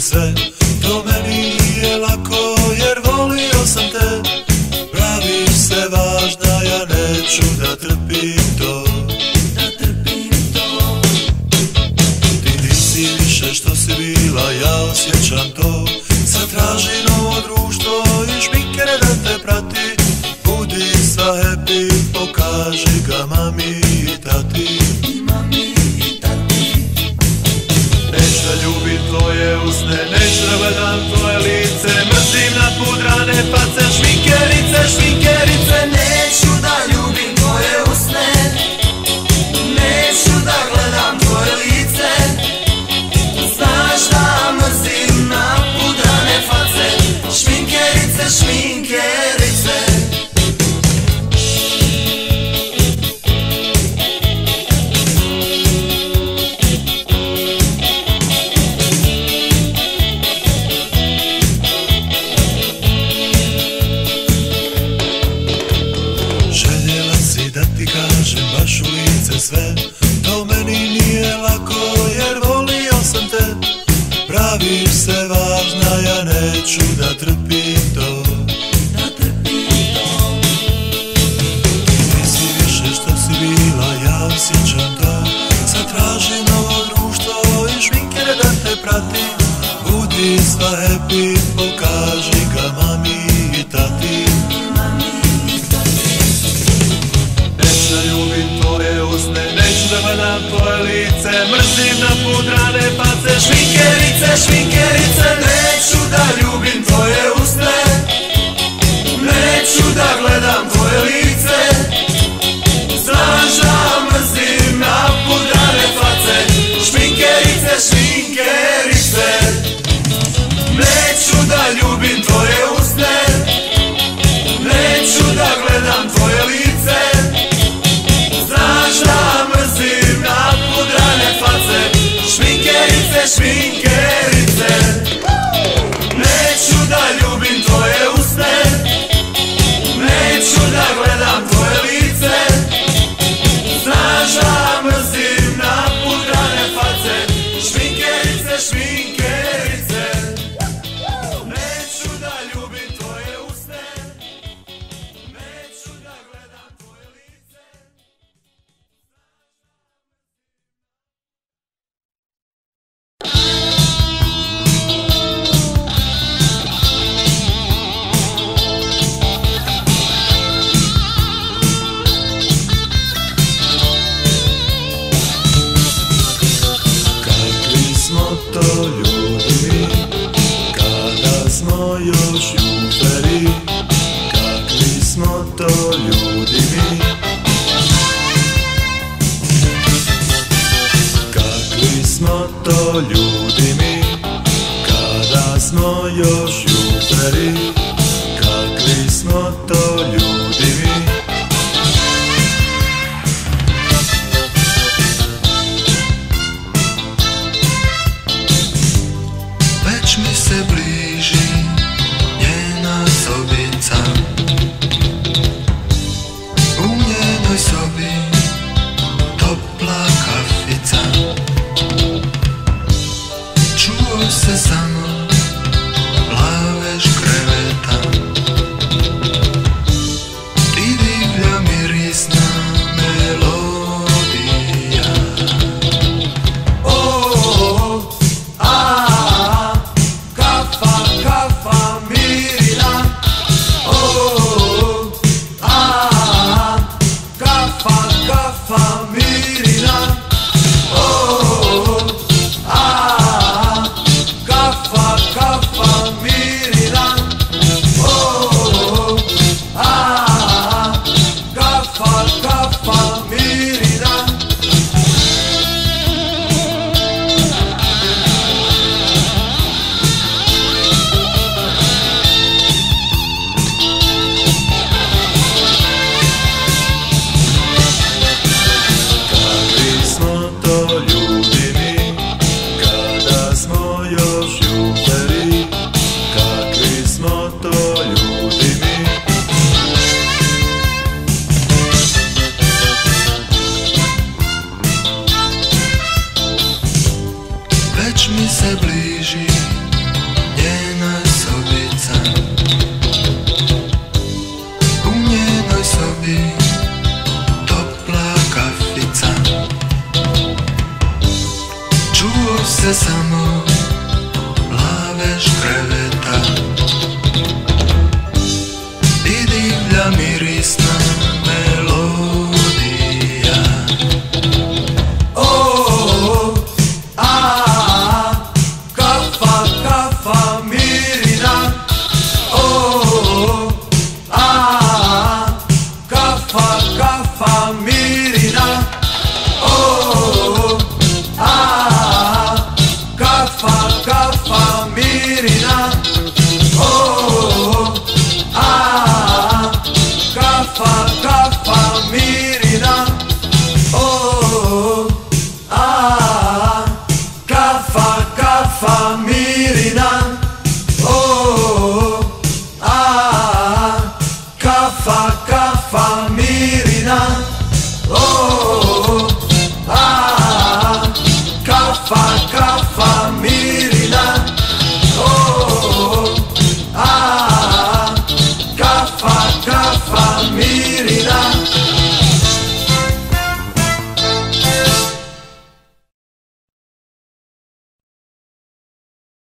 sve. To meni nije lako jer volio sam te. Praviš se važna, ja neću da trpim to. Ti nisi više što si bila, ja osjećam to. Sad traži novo društvo i šminkere da te prati. Budi sva happy, pokaži ga mami i tati. Neću da ljubim tvoje usne, neću da gledam tvoje lice. Mrzim napudrane face, šminkerice, šminkerice. Neću da ljubim tvoje usne, neću da gledam tvoje lice. Znaš da mrzim napudrane face, šminkerice, šminkerice. Baš u lice sve, to meni nije lako jer volio sam te. Praviš se važna, ja neću da trpim to. Nisi više što si bila, ja osjećam to. Sad traži novo društvo i šminkere da te prati. Budi sva happy, pokaži ga mami i tati. Neću da gledam tvoje lice, mrzim napudrane face, šminkerice, šminkerice. Neću da ljubim tvoje usne, neću da gledam tvoje lice. Znaš da mrzim napudrane face, šminkerice, šminkerice. Neću da ljubim tvoje usne, neću da gledam tvoje lice. Znaš da mrzim napudrane face, šminkerice, šminkerice. Neću da ljubim tvoje usne, neću da gledam tvoje lice. Znaš da mrzim napudrane face, šminkerice, šminkerice. Neću da ljubim tvoje usne, neću da gledam tvoje lice. To ljudi mi, kada smo još juferi. Kakvi smo to ljudi mi, kakvi smo to ljudi mi, kada smo još juferi. Kakvi smo to ljudi mi. Već mi se bliži njena sobica, u njenoj sobi topla kafica. Čuo se samo laveš kreveta i divlja mirisna melodija. Već mi se bliži čuo se samo laveš kreveta i divlja mirisna melodija. O, a, kafa, kafa, mirina. O, a, kafa, kafa, mirina. O, a, kafa, kafa, mirina. O, a, kafa, kafa, mirina. O, a, kafa, kafa, mirina. O, a, kafa,